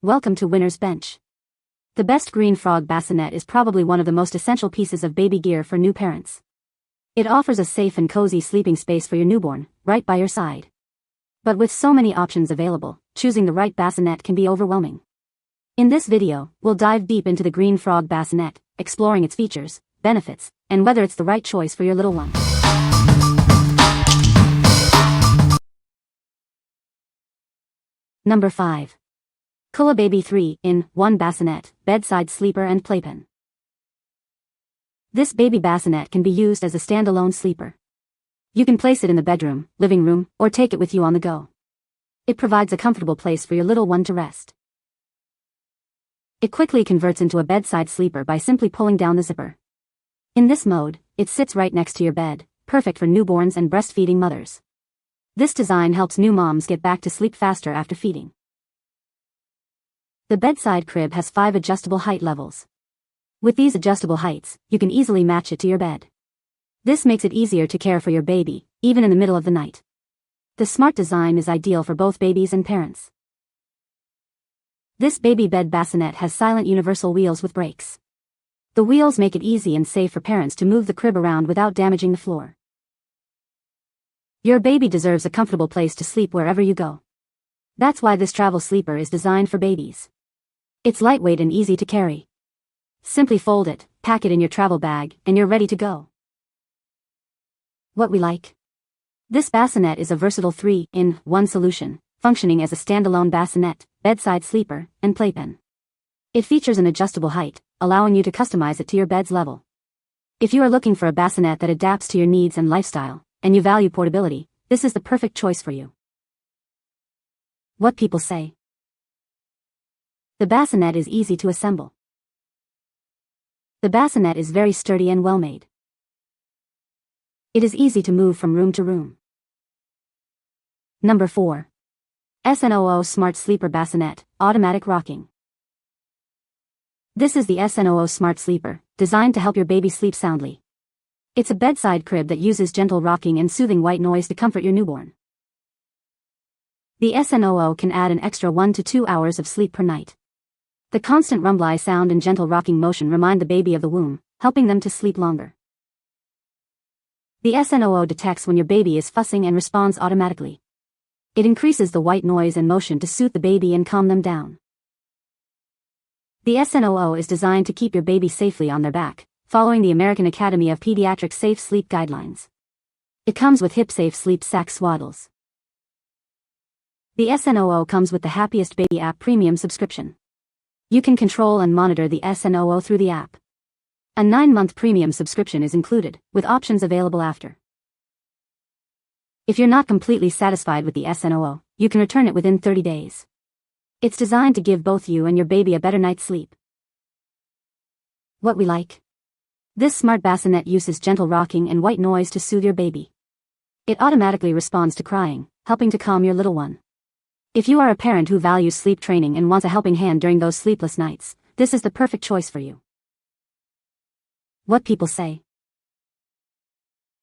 Welcome to Winner's Bench. The best Green Frog Bassinet is probably one of the most essential pieces of baby gear for new parents. It offers a safe and cozy sleeping space for your newborn, right by your side. But with so many options available, choosing the right bassinet can be overwhelming. In this video, we'll dive deep into the Green Frog Bassinet, exploring its features, benefits, and whether it's the right choice for your little one. Number 5. KoolaBaby 3-in-1 Bassinet, Bedside Sleeper and Playpen. This baby bassinet can be used as a standalone sleeper. You can place it in the bedroom, living room, or take it with you on the go. It provides a comfortable place for your little one to rest. It quickly converts into a bedside sleeper by simply pulling down the zipper. In this mode, it sits right next to your bed, perfect for newborns and breastfeeding mothers. This design helps new moms get back to sleep faster after feeding. The bedside crib has 5 adjustable height levels. With these adjustable heights, you can easily match it to your bed. This makes it easier to care for your baby, even in the middle of the night. The smart design is ideal for both babies and parents. This baby bed bassinet has silent universal wheels with brakes. The wheels make it easy and safe for parents to move the crib around without damaging the floor. Your baby deserves a comfortable place to sleep wherever you go. That's why this travel sleeper is designed for babies. It's lightweight and easy to carry. Simply fold it, pack it in your travel bag, and you're ready to go. What we like? This bassinet is a versatile 3-in-1 solution, functioning as a standalone bassinet, bedside sleeper, and playpen. It features an adjustable height, allowing you to customize it to your bed's level. If you are looking for a bassinet that adapts to your needs and lifestyle, and you value portability, this is the perfect choice for you. What people say. The bassinet is easy to assemble. The bassinet is very sturdy and well made. It is easy to move from room to room. Number 4. SNOO Smart Sleeper Bassinet, Automatic Rocking. This is the SNOO Smart Sleeper, designed to help your baby sleep soundly. It's a bedside crib that uses gentle rocking and soothing white noise to comfort your newborn. The SNOO can add an extra 1 to 2 hours of sleep per night. The constant rumble sound and gentle rocking motion remind the baby of the womb, helping them to sleep longer. The SNOO detects when your baby is fussing and responds automatically. It increases the white noise and motion to soothe the baby and calm them down. The SNOO is designed to keep your baby safely on their back, following the American Academy of Pediatrics Safe Sleep Guidelines. It comes with hip-safe sleep sack swaddles. The SNOO comes with the Happiest Baby app premium subscription. You can control and monitor the SNOO through the app. A 9-month premium subscription is included, with options available after. If you're not completely satisfied with the SNOO, you can return it within 30 days. It's designed to give both you and your baby a better night's sleep. What we like? This smart bassinet uses gentle rocking and white noise to soothe your baby. It automatically responds to crying, helping to calm your little one. If you are a parent who values sleep training and wants a helping hand during those sleepless nights, this is the perfect choice for you. What people say.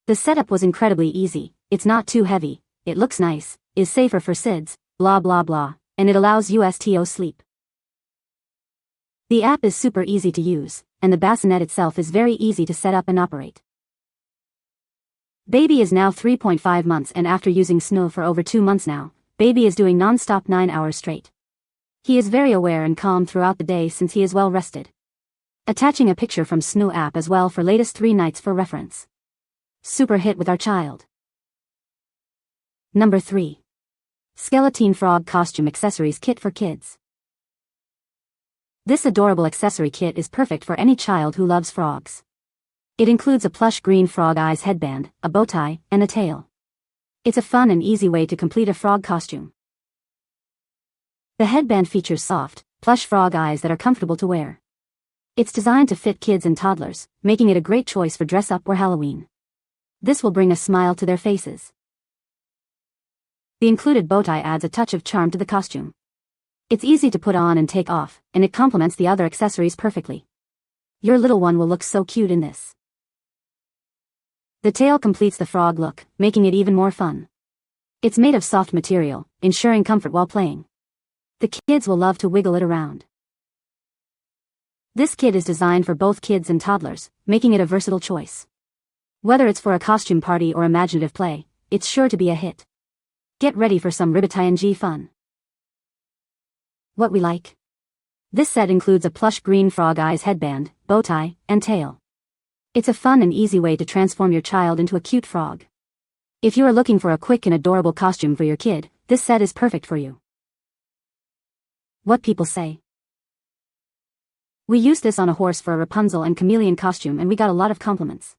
The setup was incredibly easy, it's not too heavy, it looks nice, is safer for SIDS, blah blah blah, and it allows USTO sleep. The app is super easy to use, and the bassinet itself is very easy to set up and operate. Baby is now 3.5 months, and after using SNOO for over 2 months now, Baby is doing non-stop 9 hours straight. He is very aware and calm throughout the day since he is well rested. Attaching a picture from SNOO app as well for latest 3 nights for reference. Super hit with our child. Number 3. Skeleteen Frog Costume Accessories Kit for Kids. This adorable accessory kit is perfect for any child who loves frogs. It includes a plush green frog eyes headband, a bow tie, and a tail. It's a fun and easy way to complete a frog costume. The headband features soft, plush frog eyes that are comfortable to wear. It's designed to fit kids and toddlers, making it a great choice for dress-up or Halloween. This will bring a smile to their faces. The included bow tie adds a touch of charm to the costume. It's easy to put on and take off, and it complements the other accessories perfectly. Your little one will look so cute in this. The tail completes the frog look, making it even more fun. It's made of soft material, ensuring comfort while playing. The kids will love to wiggle it around. This kit is designed for both kids and toddlers, making it a versatile choice. Whether it's for a costume party or imaginative play, it's sure to be a hit. Get ready for some ribbit-ing fun. What we like. This set includes a plush green frog eyes headband, bow tie, and tail. It's a fun and easy way to transform your child into a cute frog. If you are looking for a quick and adorable costume for your kid, this set is perfect for you. What people say. We used this on a horse for a Rapunzel and chameleon costume and we got a lot of compliments.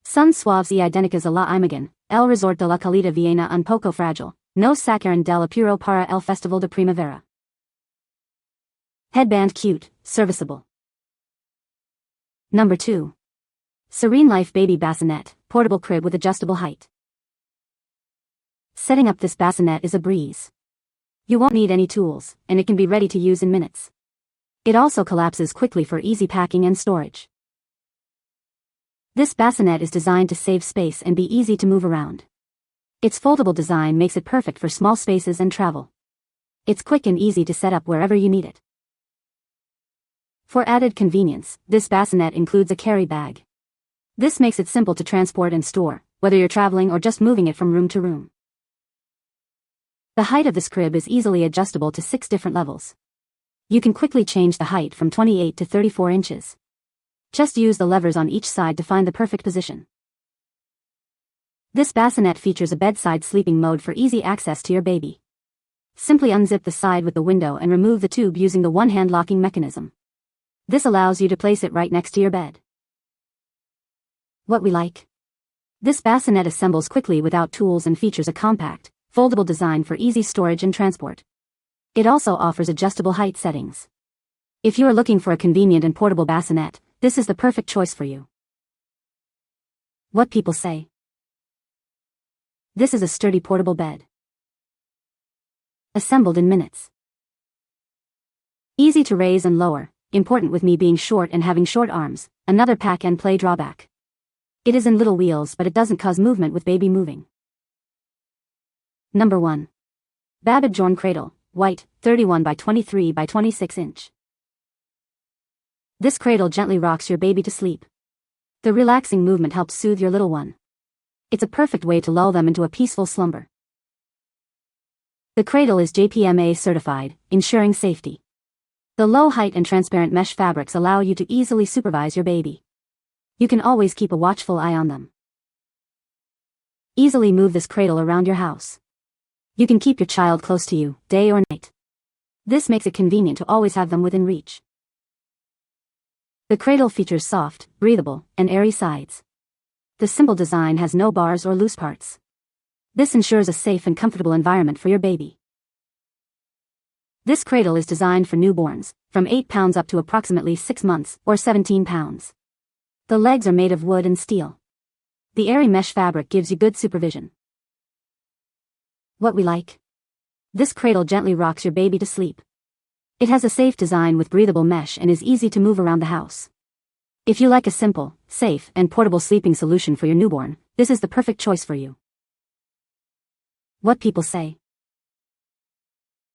Son suaves y identicas a la imagen, el resort de la calidad viena un poco fragile, no sacaron del apuro para el festival de primavera. Headband cute, serviceable. Number 2. SereneLife Baby Bassinet, portable crib with adjustable height. Setting up this bassinet is a breeze. You won't need any tools, and it can be ready to use in minutes. It also collapses quickly for easy packing and storage. This bassinet is designed to save space and be easy to move around. Its foldable design makes it perfect for small spaces and travel. It's quick and easy to set up wherever you need it. For added convenience, this bassinet includes a carry bag. This makes it simple to transport and store, whether you're traveling or just moving it from room to room. The height of this crib is easily adjustable to 6 different levels. You can quickly change the height from 28 to 34 inches. Just use the levers on each side to find the perfect position. This bassinet features a bedside sleeping mode for easy access to your baby. Simply unzip the side with the window and remove the tube using the one-hand locking mechanism. This allows you to place it right next to your bed. What we like. This bassinet assembles quickly without tools and features a compact, foldable design for easy storage and transport. It also offers adjustable height settings. If you are looking for a convenient and portable bassinet, this is the perfect choice for you. What people say. This is a sturdy portable bed. Assembled in minutes. Easy to raise and lower, important with me being short and having short arms, another pack and play drawback. It is in little wheels but it doesn't cause movement with baby moving. Number 1. BABYBJORN Cradle, white, 31 by 23 by 26 inch. This cradle gently rocks your baby to sleep. The relaxing movement helps soothe your little one. It's a perfect way to lull them into a peaceful slumber. The cradle is JPMA certified, ensuring safety. The low height and transparent mesh fabrics allow you to easily supervise your baby. You can always keep a watchful eye on them. Easily move this cradle around your house. You can keep your child close to you, day or night. This makes it convenient to always have them within reach. The cradle features soft, breathable, and airy sides. The simple design has no bars or loose parts. This ensures a safe and comfortable environment for your baby. This cradle is designed for newborns, from 8 pounds up to approximately 6 months, or 17 pounds. The legs are made of wood and steel. The airy mesh fabric gives you good supervision. What we like. This cradle gently rocks your baby to sleep. It has a safe design with breathable mesh and is easy to move around the house. If you like a simple, safe, and portable sleeping solution for your newborn, this is the perfect choice for you. What people say.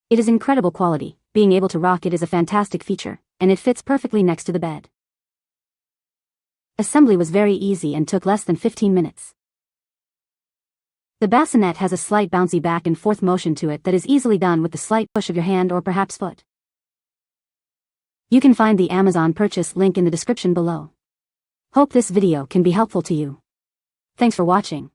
It is incredible quality, being able to rock it is a fantastic feature, and it fits perfectly next to the bed. Assembly was very easy and took less than 15 minutes. The bassinet has a slight bouncy back and forth motion to it that is easily done with the slight push of your hand or perhaps foot. You can find the Amazon purchase link in the description below. Hope this video can be helpful to you. Thanks for watching.